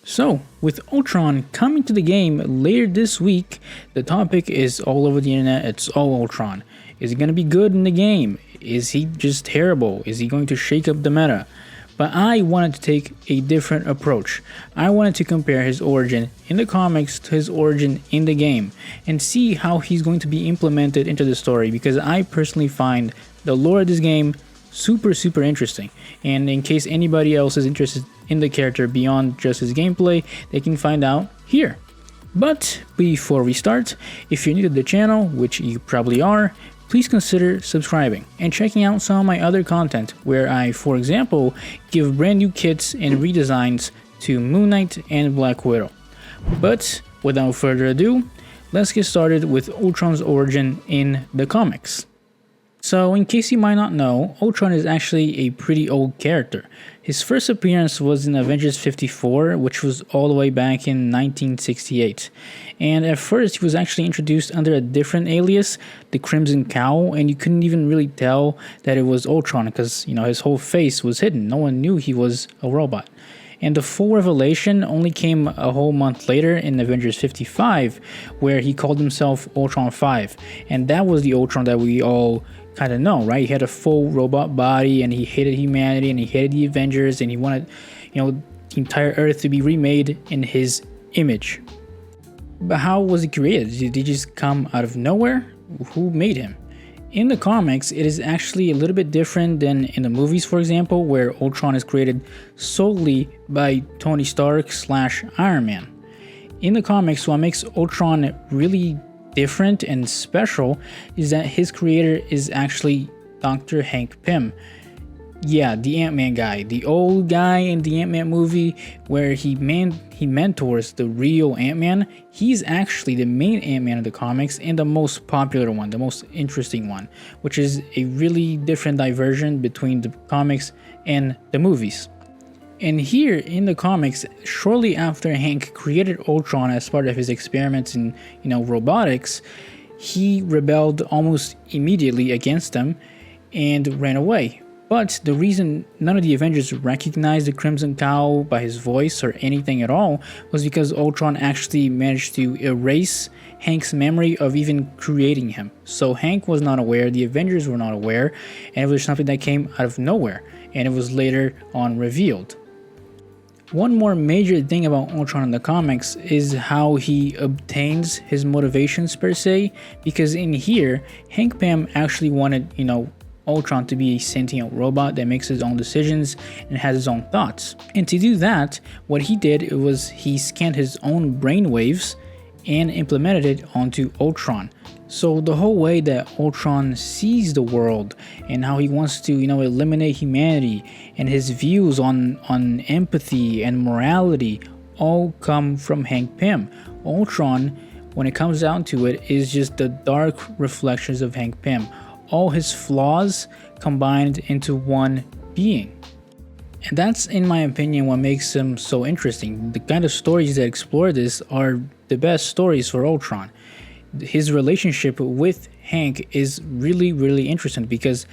So, with Ultron coming to the game later this week, the topic is all over the internet. It's all Ultron. Is he going to be good in the game? Is he just terrible? Is he going to shake up the meta? But I wanted to take a different approach. I wanted to compare his origin in the comics to his origin in the game and see how he's going to be implemented into the story, because I personally find the lore of this game super interesting, and in case anybody else is interested in the character beyond just his gameplay, they can find out here. But before we start, if you're new to the channel, which you probably are, please consider subscribing and checking out some of my other content where I, for example, give brand new kits and redesigns to Moon Knight and Black Widow. But without further ado, let's get started with Ultron's origin in the comics. So, in case you might not know, Ultron is actually a pretty old character. His first appearance was in Avengers 54, which was all the way back in 1968. And at first, he was actually introduced under a different alias, the Crimson Cowl, and you couldn't even really tell that it was Ultron because, his whole face was hidden. No one knew he was a robot. And the full revelation only came a whole month later in Avengers 55, where he called himself Ultron 5. And that was the Ultron that we all kind of know, right? He had a full robot body and he hated humanity and he hated the Avengers and he wanted, the entire Earth to be remade in his image. But how was he created? Did he just come out of nowhere? Who made him? In the comics, it is actually a little bit different than in the movies, for example, where Ultron is created solely by Tony Stark / Iron Man. In the comics, what makes Ultron really different and special is that his creator is actually Dr. Hank Pym. Yeah, the Ant-Man guy, the old guy in the Ant-Man movie where he mentors the real Ant-Man. He's actually the main Ant-Man of the comics and the most popular one, the most interesting one, which is a really different diversion between the comics and the movies. And here in the comics, shortly after Hank created Ultron as part of his experiments in, robotics, he rebelled almost immediately against them and ran away. But the reason none of the Avengers recognized the Crimson Cowl by his voice or anything at all was because Ultron actually managed to erase Hank's memory of even creating him. So Hank was not aware, the Avengers were not aware, and it was something that came out of nowhere, and it was later on revealed. One more major thing about Ultron in the comics is how he obtains his motivations per se, because in here, Hank Pym actually wanted, Ultron to be a sentient robot that makes his own decisions and has his own thoughts. And to do that, what he did was he scanned his own brainwaves and implemented it onto Ultron. So the whole way that Ultron sees the world and how he wants to, eliminate humanity and his views on empathy and morality all come from Hank Pym. Ultron, when it comes down to it, is just the dark reflections of Hank Pym. All his flaws combined into one being. And that's, in my opinion, what makes him so interesting. The kind of stories that explore this are the best stories for Ultron. His relationship with Hank is really interesting because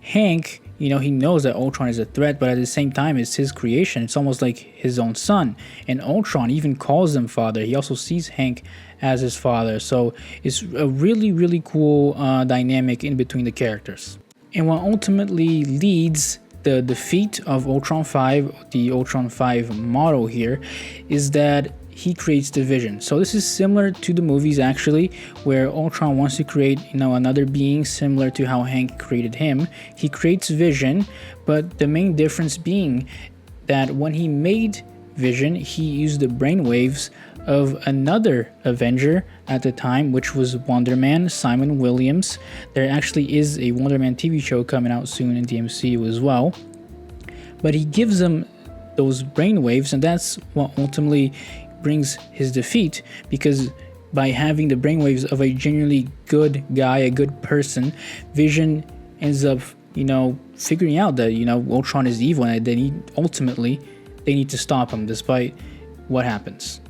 Hank, he knows that Ultron is a threat, but at the same time, it's his creation. It's almost like his own son. And Ultron even calls him father. He also sees Hank as his father. So it's a really cool dynamic in between the characters. And what ultimately leads the defeat of Ultron 5, the Ultron 5 motto here, is that he creates the Vision. So this is similar to the movies actually, where Ultron wants to create, another being similar to how Hank created him. He creates Vision, but the main difference being that when he made Vision, he used the brainwaves of another Avenger at the time, which was Wonder Man, Simon Williams. There actually is a Wonder Man TV show coming out soon in the MCU as well. But he gives them those brainwaves, and that's what ultimately brings his defeat, because by having the brainwaves of a genuinely good guy, a good person, Vision ends up, figuring out that, Ultron is evil and they need to stop him despite what happens.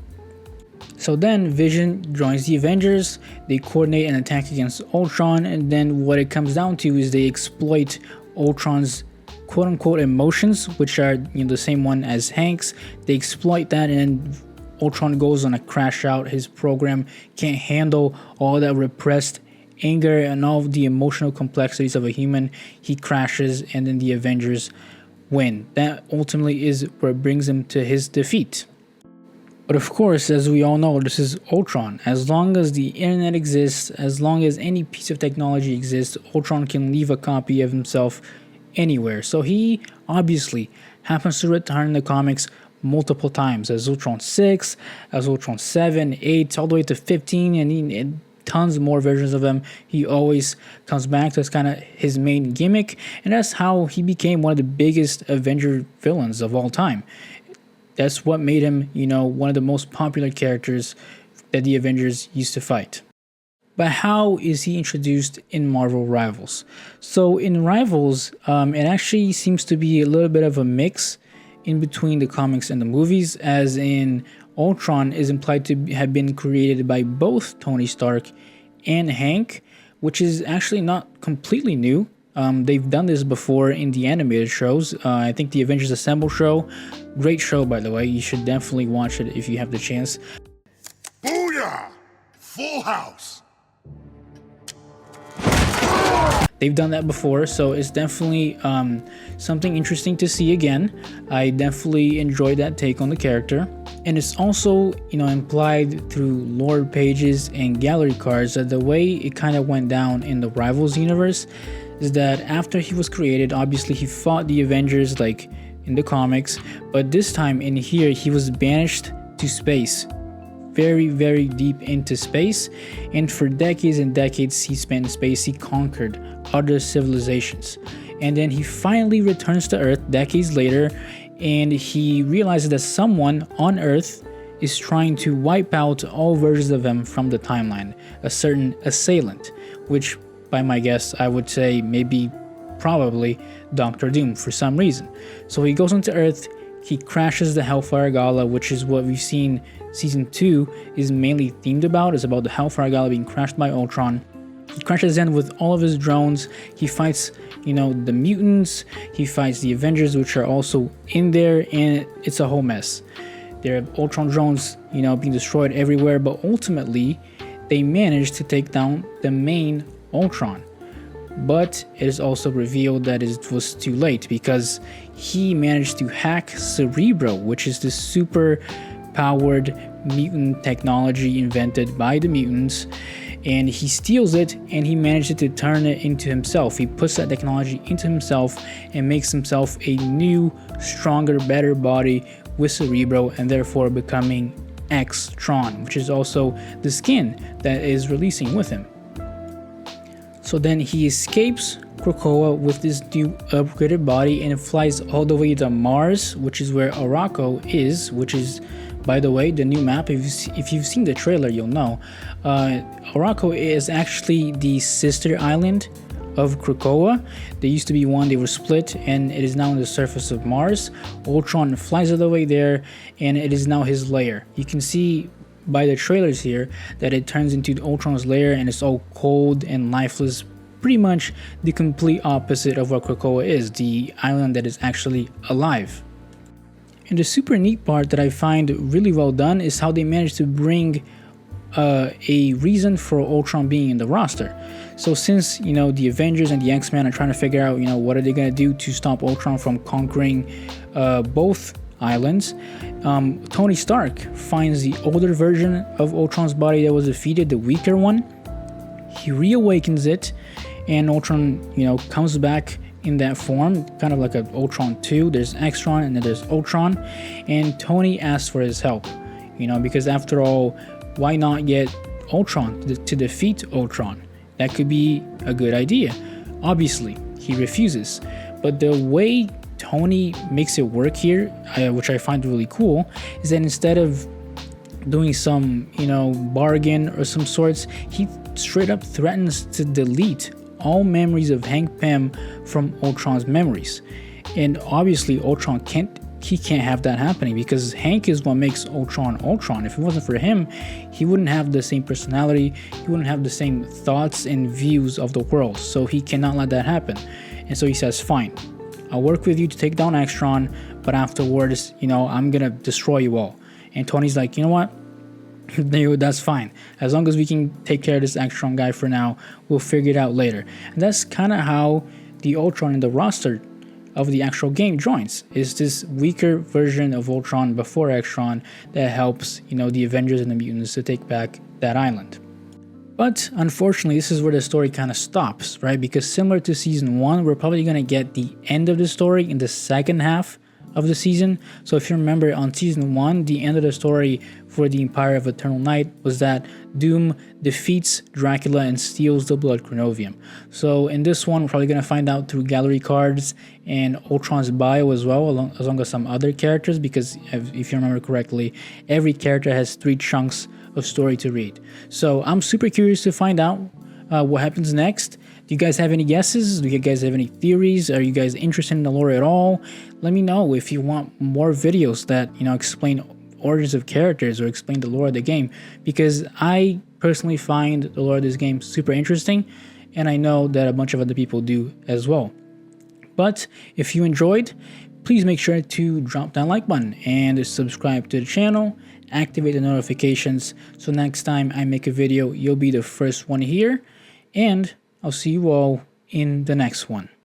So then Vision joins the Avengers, they coordinate an attack against Ultron, and then what it comes down to is they exploit Ultron's quote-unquote emotions, which are the same one as Hank's. They exploit that, and Ultron goes on a crash out. His program can't handle all that repressed anger and all the emotional complexities of a human. He crashes, and then the Avengers win. That ultimately is what brings him to his defeat. But of course, as we all know, this is Ultron. As long as the internet exists, as long as any piece of technology exists, Ultron can leave a copy of himself anywhere. So he obviously happens to return in the comics multiple times as Ultron 6, as Ultron 7, 8, all the way to 15, and tons more versions of him. He always comes back. That's kind of his main gimmick, and that's how he became one of the biggest Avenger villains of all time. That's what made him, one of the most popular characters that the Avengers used to fight. But how is he introduced in Marvel Rivals? So in Rivals, it actually seems to be a little bit of a mix in between the comics and the movies, as in Ultron is implied to have been created by both Tony Stark and Hank, which is actually not completely new. They've done this before in the animated shows. I think the Avengers Assemble show, great show by the way, you should definitely watch it if you have the chance. Booyah! Full house! They've done that before, so it's definitely something interesting to see again. I definitely enjoyed that take on the character. And it's also, implied through lore pages and gallery cards that the way it kind of went down in the Rivals universe is that after he was created, obviously he fought the Avengers like in the comics, but this time in here he was banished to space, very, very deep into space, and for decades and decades he spent in space. He conquered other civilizations, and then he finally returns to Earth decades later, and he realizes that someone on Earth is trying to wipe out all versions of him from the timeline, a certain assailant, which by my guess I would say probably Doctor Doom for some reason. So he goes onto Earth, he crashes the Hellfire Gala, which is what we've seen season 2 is mainly themed about. It's about the Hellfire Gala being crashed by Ultron. He crashes in with all of his drones. He fights, the mutants. He fights the Avengers, which are also in there, and it's a whole mess. There are Ultron drones, being destroyed everywhere, but ultimately they managed to take down the main Ultron. But it is also revealed that it was too late because he managed to hack Cerebro, which is the super powered mutant technology invented by the mutants, and he steals it and he manages to turn it into himself. He puts that technology into himself and makes himself a new, stronger, better body with Cerebro, and therefore becoming X-Tron, which is also the skin that is releasing with him. So then he escapes Krakoa with this new upgraded body and flies all the way to Mars, which is where Arakko is, which is, by the way, the new map. If you've seen the trailer, you'll know. Arakko is actually the sister island of Krakoa. There used to be one, they were split, and it is now on the surface of Mars. Ultron flies all the way there, and it is now his lair. You can see by the trailers here that it turns into Ultron's lair, and it's all cold and lifeless, pretty much the complete opposite of what Krakoa is, the island that is actually alive. And the super neat part that I find really well done is how they managed to bring a reason for Ultron being in the roster. So since the Avengers and the X-Men are trying to figure out what are they going to do to stop Ultron from conquering both islands, Tony Stark finds the older version of Ultron's body that was defeated, the weaker one. He reawakens it, and Ultron comes back in that form, kind of like an Ultron 2. There's X-Tron and then there's Ultron, and Tony asks for his help, because after all, why not get Ultron to defeat Ultron? That could be a good idea. Obviously, he refuses, but the way Tony makes it work here, which I find really cool, is that instead of doing some, bargain or some sorts, he straight up threatens to delete all memories of Hank Pym from Ultron's memories. And obviously Ultron can't have that happening, because Hank is what makes Ultron Ultron. If it wasn't for him, he wouldn't have the same personality, he wouldn't have the same thoughts and views of the world, so he cannot let that happen. And so he says, fine, I'll work with you to take down X-Tron, but afterwards, you know, I'm gonna destroy you all. And Tony's like, you know what? That's fine. As long as we can take care of this X-Tron guy for now, we'll figure it out later. And that's kind of how the Ultron in the roster of the actual game joins. Is this weaker version of Ultron before X-Tron that helps, you know, the Avengers and the mutants to take back that island. But unfortunately, this is where the story kind of stops, right? Because similar to season 1, we're probably going to get the end of the story in the second half of the season. So if you remember on season 1, the end of the story for the Empire of Eternal Night was that Doom defeats Dracula and steals the Blood Chronovium. So in this one, we're probably going to find out through gallery cards and Ultron's bio as well, along with some other characters, because if you remember correctly, every character has 3 chunks of story to read. So I'm super curious to find out what happens next. Do you guys have any guesses? Do you guys have any theories? Are you guys interested in the lore at all? Let me know if you want more videos that, you know, explain origins of characters or explain the lore of the game, because I personally find the lore of this game super interesting, and I know that a bunch of other people do as well. But if you enjoyed, please make sure to drop that like button and subscribe to the channel, activate the notifications, so next time I make a video, you'll be the first one here, and I'll see you all in the next one.